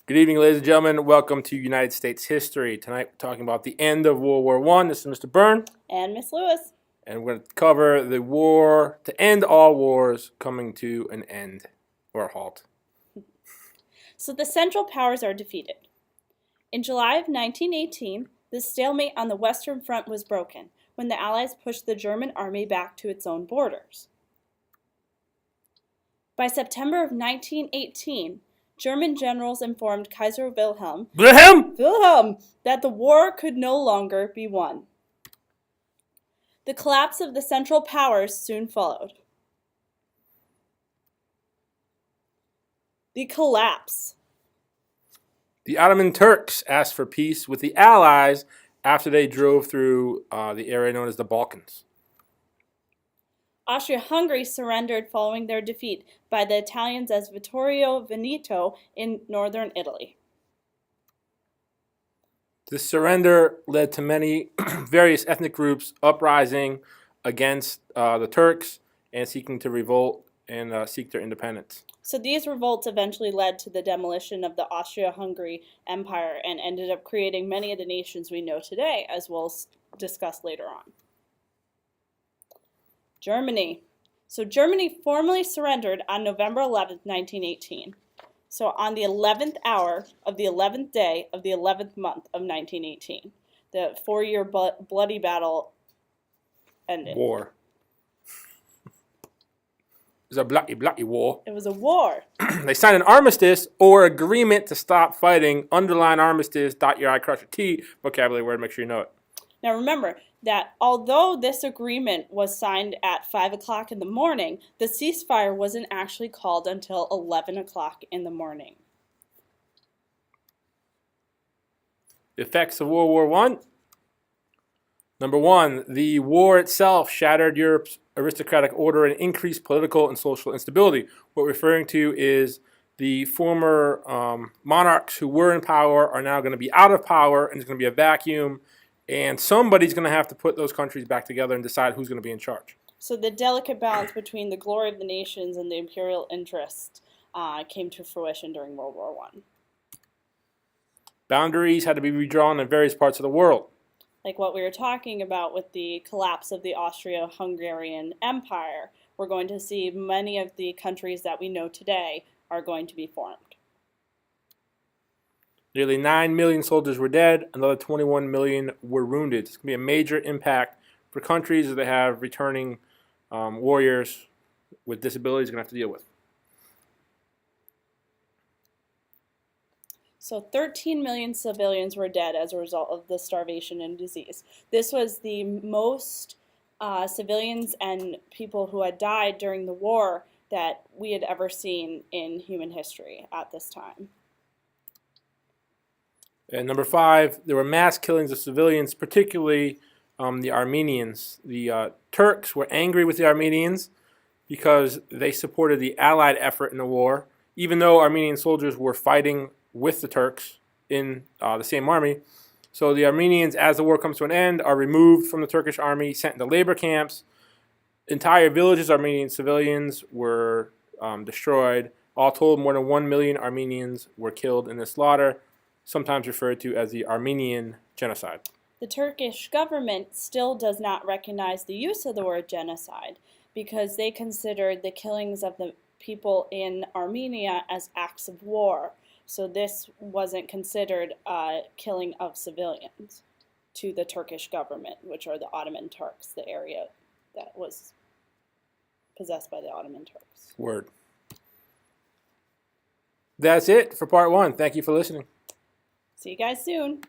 Good evening, ladies and gentlemen. Welcome to United States History. Tonight we're talking about the end of World War I. This is Mr. Byrne. And Miss Lewis. And we're going to cover the war to end all wars coming to an end or a halt. So the Central Powers are defeated. In July of 1918, the stalemate on the Western Front was broken when the Allies pushed the German army back to its own borders. By September of 1918, German generals informed Kaiser Wilhelm that the war could no longer be won. The collapse of the Central Powers soon followed. The collapse. The Ottoman Turks asked for peace with the Allies after they drove through the area known as the Balkans. Austria-Hungary surrendered following their defeat by the Italians as Vittorio Veneto in northern Italy. This surrender led to many various ethnic groups uprising against the Turks and seeking to revolt and seek their independence. So these revolts eventually led to the demolition of the Austria-Hungary Empire and ended up creating many of the nations we know today, as we'll discuss later on. Germany. So Germany formally surrendered on November 11th, 1918. So on the 11th hour of the 11th day of the 11th month of 1918, the 4-year bloody battle ended. War. It was a bloody war. It was a war. They signed an armistice or agreement to stop fighting. Underline armistice, dot your I, cross your T, vocabulary word, make sure you know it. Now remember that although this agreement was signed at 5 o'clock in the morning, the ceasefire wasn't actually called until 11 o'clock in the morning. The effects of World War I. Number one, the war itself shattered Europe's aristocratic order and increased political and social instability. What we're referring to is the former monarchs who were in power are now going to be out of power, and there's going to be a vacuum. And somebody's going to have to put those countries back together and decide who's going to be in charge. So the delicate balance between the glory of the nations and the imperial interest came to fruition during World War I. Boundaries had to be redrawn in various parts of the world. Like what we were talking about with the collapse of the Austro-Hungarian Empire, we're going to see many of the countries that we know today are going to be formed. Nearly 9 million soldiers were dead. Another 21 million were wounded. It's going to be a major impact for countries that have returning warriors with disabilities going to have to deal with. So 13 million civilians were dead as a result of the starvation and disease. This was the most civilians and people who had died during the war that we had ever seen in human history at this time. And number 5, there were mass killings of civilians, particularly the Armenians. The Turks were angry with the Armenians because they supported the Allied effort in the war, even though Armenian soldiers were fighting with the Turks in the same army. So the Armenians, as the war comes to an end, are removed from the Turkish army, sent into labor camps. Entire villages of Armenian civilians were destroyed. All told, more than 1 million Armenians were killed in this slaughter, sometimes referred to as the Armenian Genocide. The Turkish government still does not recognize the use of the word genocide because they considered the killings of the people in Armenia as acts of war. So this wasn't considered a killing of civilians to the Turkish government, which are the Ottoman Turks, the area that was possessed by the Ottoman Turks. Word. That's it for part 1. Thank you for listening. See you guys soon.